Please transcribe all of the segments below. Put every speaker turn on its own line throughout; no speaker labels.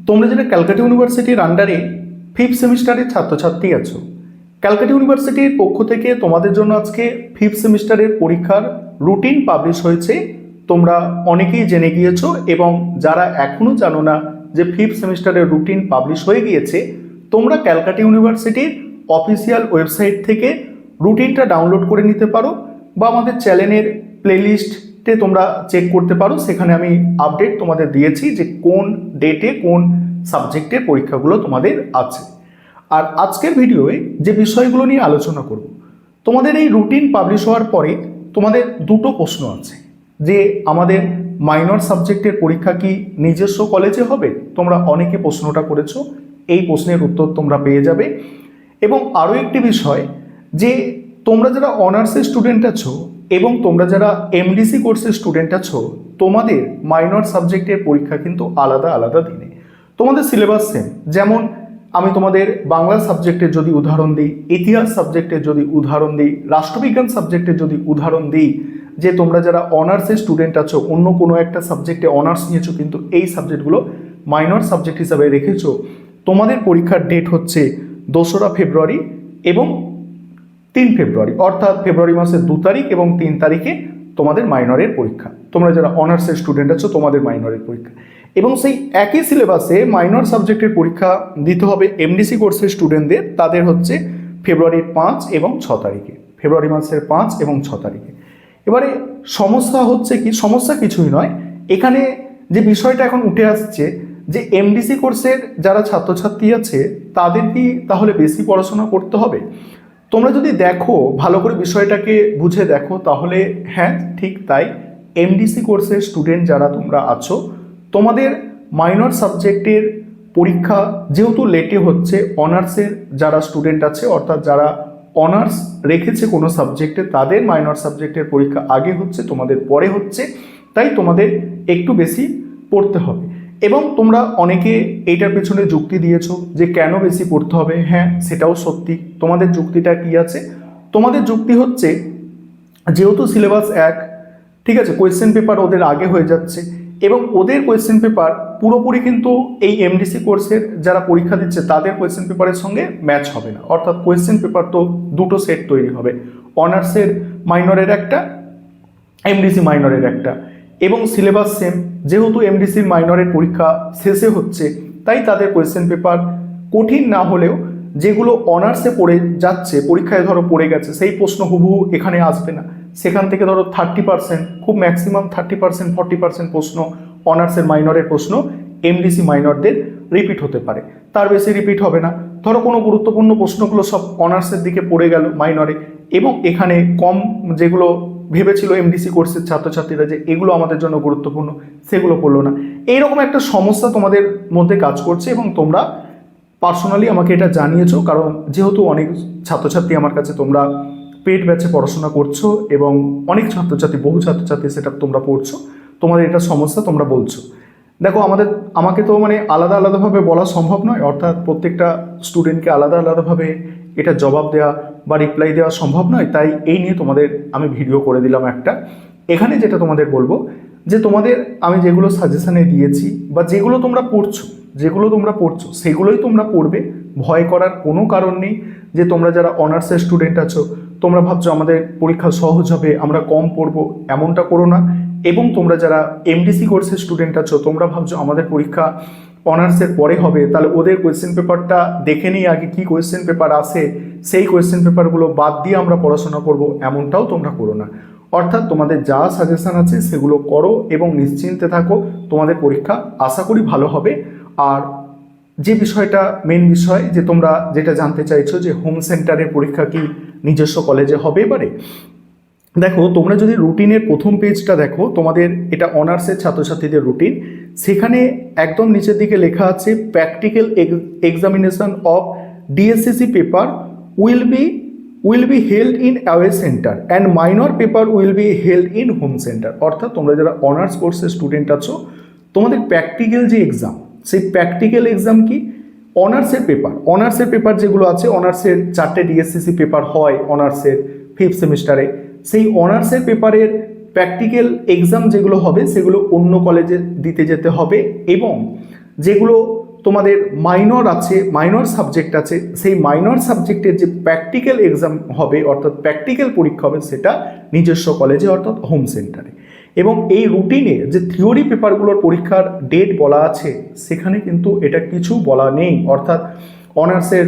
তোমরা যারা ক্যালকাটা ইউনিভার্সিটির আন্ডারে ফিফথ সেমিস্টারের ছাত্রছাত্রী আছো, ক্যালকাটা ইউনিভার্সিটির পক্ষ থেকে তোমাদের জন্য আজকে ফিফথ সেমিস্টারের পরীক্ষার রুটিন পাবলিশ হয়েছে। তোমরা অনেকেই জেনে গিয়েছো এবং যারা এখনও জানো না যে ফিফথ সেমিস্টারের রুটিন পাবলিশ হয়ে গিয়েছে, তোমরা ক্যালকাটা ইউনিভার্সিটির অফিসিয়াল ওয়েবসাইট থেকে রুটিনটা ডাউনলোড করে নিতে পারো বা আমাদের চ্যানেলের প্লেলিস্টে তোমরা চেক করতে পারো। সেখানে আমি আপডেট তোমাদের দিয়েছি যে কোন ডেটে কোন সাবজেক্টের পরীক্ষাগুলো তোমাদের আছে। আর আজকের ভিডিওয়ে যে বিষয়গুলো নিয়ে আলোচনা করব, তোমাদের এই রুটিন পাবলিশ হওয়ার পরে তোমাদের দুটো প্রশ্ন আছে যে আমাদের মাইনর সাবজেক্টের পরীক্ষা কি নিজস্ব কলেজে হবে। তোমরা অনেকে প্রশ্নটা করেছো, এই প্রশ্নের উত্তর তোমরা পেয়ে যাবে। এবং আরও একটি বিষয় যে তোমরা যারা অনার্সের স্টুডেন্ট আছো এবং তোমরা যারা এমডিসি কোর্সের স্টুডেন্ট আছো, তোমাদের মাইনর সাবজেক্টের পরীক্ষা কিন্তু আলাদা আলাদা দিনে। তোমাদের সিলেবাস সেম। যেমন আমি তোমাদের বাংলা সাবজেক্টের যদি উদাহরণ দিই, ইতিহাস সাবজেক্টের যদি উদাহরণ দিই, রাষ্ট্রবিজ্ঞান সাবজেক্টের যদি উদাহরণ দিই, যে তোমরা যারা অনার্সের স্টুডেন্ট আছো, অন্য কোনো একটা সাবজেক্টে অনার্স নিয়েছো কিন্তু এই সাবজেক্টগুলো মাইনর সাবজেক্ট হিসাবে রেখেছো, তোমাদের পরীক্ষার ডেট হচ্ছে 2রা ফেব্রুয়ারি এবং 3 ফেব্রুয়ারি, অর্থাৎ ফেব্রুয়ারি মাসের 2 তারিখ এবং 3 তারিখে তোমাদের মাইনরের পরীক্ষা। তোমরা যারা অনার্সের স্টুডেন্ট আছো তোমাদের মাইনরের পরীক্ষা, এবং সেই একই সিলেবাসে মাইনর সাবজেক্টের পরীক্ষা দিতে হবে এমডিসি কোর্সের স্টুডেন্টদের। তাদের হচ্ছে ফেব্রুয়ারির 5 এবং 6 তারিখে, ফেব্রুয়ারি মাসের 5 এবং 6 তারিখে। এবারে সমস্যা হচ্ছে কি, সমস্যা কিছুই নয়, এখানে যে বিষয়টা এখন উঠে আসছে যে এমডিসি কোর্সের যারা ছাত্রছাত্রী আছে তাদের কি তাহলে বেশি পড়াশোনা করতে হবে। তোমরা যদি দেখো, ভালো করে বিষয়টাকে বুঝে দেখো, তাহলে হ্যাঁ ঠিক তাই। এমডিসি কোর্সের স্টুডেন্ট যারা তোমরা আছো, তোমাদের মাইনর সাবজেক্টের পরীক্ষা যেহেতু লেটে হচ্ছে, অনার্সের যারা স্টুডেন্ট আছে অর্থাৎ যারা অনার্স রেখেছে কোনো সাবজেক্টে, তাদের মাইনর সাবজেক্টের পরীক্ষা আগে হচ্ছে, তোমাদের পরে হচ্ছে, তাই তোমাদের একটু বেশি পড়তে হবে। এবং তোমরা অনেকে এইটার পেছনে যুক্তি দিয়েছো যে কেন বেশি পড়তে হবে। হ্যাঁ, সেটাও সত্যি। তোমাদের যুক্তিটা কি আছে? তোমাদের যুক্তি হচ্ছে যেহেতু সিলেবাস এক, ঠিক আছে, কোয়েশ্চেন পেপার ওদের আগে হয়ে যাচ্ছে এবং ওদের কোয়েশ্চেন পেপার পুরোপুরি কিন্তু এই এমডিসি কোর্সের যারা পরীক্ষা দিচ্ছে তাদের কোয়েশ্চেন পেপারের সঙ্গে ম্যাচ হবে না। অর্থাৎ কোয়েশ্চেন পেপার তো দুটো সেট তৈরি হবে, অনার্সের মাইনরের একটা, এমডিসি মাইনরের একটা, এবং সিলেবাস সেম। যেহেতু এমডিসির মাইনরের পরীক্ষা শেষে হচ্ছে, তাই তাদের কোয়েশ্চেন পেপার কঠিন না হলেও যেগুলো অনার্সে পড়ে যাচ্ছে, পরীক্ষায় ধরো পড়ে গেছে, সেই প্রশ্ন হুবহু এখানে আসবে না। সেখান থেকে ধরো 30%, খুব ম্যাক্সিমাম 30%, 40% প্রশ্ন অনার্সের মাইনরের প্রশ্ন এমডিসি মাইনরদের রিপিট হতে পারে, তার বেশি রিপিট হবে না। ধরো কোনো গুরুত্বপূর্ণ প্রশ্নগুলো সব অনার্সের দিকে পড়ে গেল মাইনরে, এবং এখানে কম যেগুলো ভেবেছিল এমডিসি কোর্সের ছাত্রছাত্রীরা যে এগুলো আমাদের জন্য গুরুত্বপূর্ণ, সেগুলো পড়লো না। এইরকম একটা সমস্যা তোমাদের মধ্যে কাজ করছে এবং তোমরা পার্সোনালি আমাকে এটা জানিয়েছো, কারণ যেহেতু অনেক ছাত্রছাত্রী আমার কাছে তোমরা পেড ব্যাচে পড়াশোনা করছো এবং অনেক ছাত্রছাত্রী, বহু ছাত্রছাত্রী সেটা তোমরা পড়ছো, তোমাদের এটা সমস্যা তোমরা বলছো। দেখো, আমাকে তো মানে আলাদা আলাদাভাবে বলা সম্ভব নয়, অর্থাৎ প্রত্যেকটা স্টুডেন্টকে আলাদা আলাদাভাবে এটা জবাব দেওয়া বা রিপ্লাই দেওয়া সম্ভব নয়। তাই এই নিয়ে তোমাদের আমি ভিডিও করে দিলাম একটা। এখানে যেটা তোমাদের বলবো যে তোমাদের আমি যেগুলো সাজেশানে দিয়েছি বা যেগুলো তোমরা পড়ছো সেগুলোই তোমরা পড়বে। ভয় করার কোনো কারণ নেই। যে তোমরা যারা অনার্সের স্টুডেন্ট আছো, তোমরা ভাবছো আমাদের পরীক্ষা সহজ হবে, আমরা কম পড়বো, এমনটা করো না। এবং তোমরা যারা এমডিসি কোর্সের স্টুডেন্ট আছো, তোমরা ভাবছো আমাদের পরীক্ষা অনার্সের পরে হবে, তাহলে ওদের কোয়েশ্চেন পেপারটা দেখে নিই আগে কী কোয়েশ্চেন পেপার আসে, সেই কোয়েশ্চেন পেপারগুলো বাদ দিয়ে আমরা পড়াশোনা করব, এমনটাও তোমরা করো না। অর্থাৎ তোমাদের যা সাজেশান আছে সেগুলো করো এবং নিশ্চিন্তে থাকো, তোমাদের পরীক্ষা আশা করি ভালো হবে। আর যে বিষয়টা মেন বিষয়, যে তোমরা যেটা জানতে চাইছো যে হোম সেন্টারের পরীক্ষা কি নিজস্ব কলেজে হবে এবারে, দেখো তোমরা যদি রুটিনের প্রথম পেজটা দেখো, তোমাদের এটা অনার্সের ছাত্রছাত্রীদের রুটিন, সেখানে একদম নিচের দিকে লেখা আছে practical examination of DSCC paper will be held in away centre and minor paper will be held in home centre. অর্থাৎ তোমরা যারা অনার্স কোর্সের স্টুডেন্ট আছো, তোমাদের প্র্যাকটিক্যাল যে এক্সাম, সেই প্র্যাকটিক্যাল এক্সাম কি অনার্সের পেপার যেগুলো আছে, অনার্সের 4টে ডিএসসিসি পেপার হয় অনার্সের ফিফথ সেমিস্টারে, সেই অনার্সের পেপারের প্র্যাকটিক্যাল এক্সাম যেগুলো হবে সেগুলো অন্য কলেজে দিতে যেতে হবে। এবং যেগুলো তোমাদের মাইনর আছে, মাইনর সাবজেক্ট আছে, সেই মাইনর সাবজেক্টের যে প্র্যাকটিক্যাল এক্সাম হবে অর্থাৎ প্র্যাকটিক্যাল পরীক্ষা হবে সেটা নিজস্ব কলেজে অর্থাৎ হোম সেন্টারে। এবং এই রুটিনে যে থিওরি পেপারগুলোর পরীক্ষার ডেট বলা আছে সেখানে কিন্তু এটা কিছু বলা নেই, অর্থাৎ অনার্সের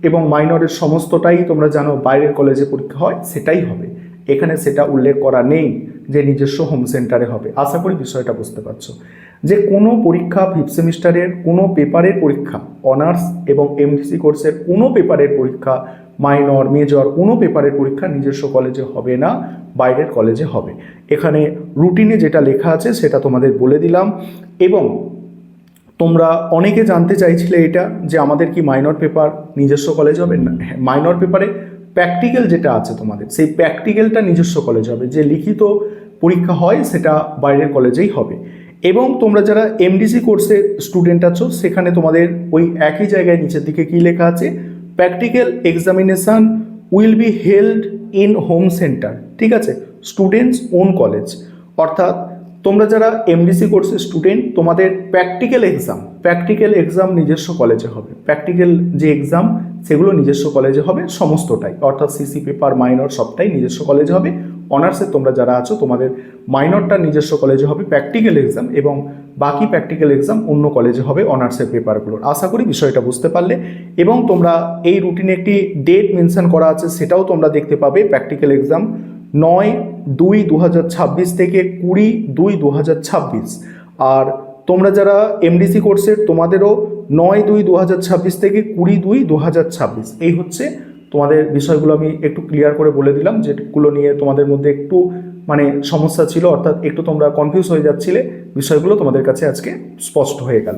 এবং মাইনরের সমস্তটাই তোমরা জানো বাইরের কলেজে পরীক্ষা হয় সেটাই হবে, এখানে সেটা উল্লেখ করা নেই যে নিজস্ব হোম সেন্টারে হবে। আশা করি বিষয়টা বুঝতে পারছো যে কোনো পরীক্ষা ফিফথ সেমিস্টারের কোনো পেপারের পরীক্ষা, অনার্স এবং এমডিসি কোর্সের কোনো পেপারের পরীক্ষা, মাইনর মেজর কোনো পেপারের পরীক্ষা নিজস্ব কলেজে হবে না, বাইরের কলেজে হবে। এখানে রুটিনে যেটা লেখা আছে সেটা তোমাদের বলে দিলাম। এবং তোমরা অনেকে জানতে চাইছিলে এটা যে আমাদের কি মাইনর পেপার নিজস্ব কলেজ হবে না? হ্যাঁ, মাইনর পেপারে প্র্যাকটিক্যাল যেটা আছে তোমাদের সেই প্র্যাকটিক্যালটা নিজস্ব কলেজ হবে, যে লিখিত পরীক্ষা হয় সেটা বাইরের কলেজেই হবে। এবং তোমরা যারা এমডিসি কোর্সের স্টুডেন্ট আছো সেখানে তোমাদের ওই একই জায়গায় নিচের দিকে কি লেখা আছে, practical examination will be held in home centre, ঠিক আছে, স্টুডেন্টস ওন কলেজ। অর্থাৎ তোমরা যারা এমডিসি কোর্সের স্টুডেন্ট তোমাদের প্র্যাকটিক্যাল এক্সাম নিজস্ব কলেজে হবে, প্র্যাকটিক্যাল যে এক্সাম সেগুলো নিজস্ব কলেজে হবে সমস্তটাই, অর্থাৎ সিসি পেপার মাইনর সবটাই নিজস্ব কলেজে হবে। অনার্সে তোমরা যারা আছো তোমাদের মাইনরটা নিজস্ব কলেজে হবে প্র্যাকটিক্যাল এক্সাম, এবং বাকি প্র্যাকটিক্যাল এক্সাম অন্য কলেজে হবে অনার্সের পেপারগুলোর। আশা করি বিষয়টা বুঝতে পারলে। এবং তোমরা এই রুটিনে একটি ডেট মেনশন করা আছে সেটাও তোমরা দেখতে পাবে, প্র্যাকটিক্যাল এক্সাম 9/2/2026 থেকে 20/2/2026। আর তোমরা যারা এমডিসি কোর্সের তোমাদেরও 9/2/2026 থেকে 20/2/2026। এই হচ্ছে তোমাদের বিষয়গুলো আমি একটু ক্লিয়ার করে বলে দিলাম, যেগুলো নিয়ে তোমাদের মধ্যে একটু মানে সমস্যা ছিল, অর্থাৎ একটু তোমরা কনফিউজ হয়ে যাচ্ছিলে, বিষয়গুলো তোমাদের কাছে আজকে স্পষ্ট হয়ে গেল।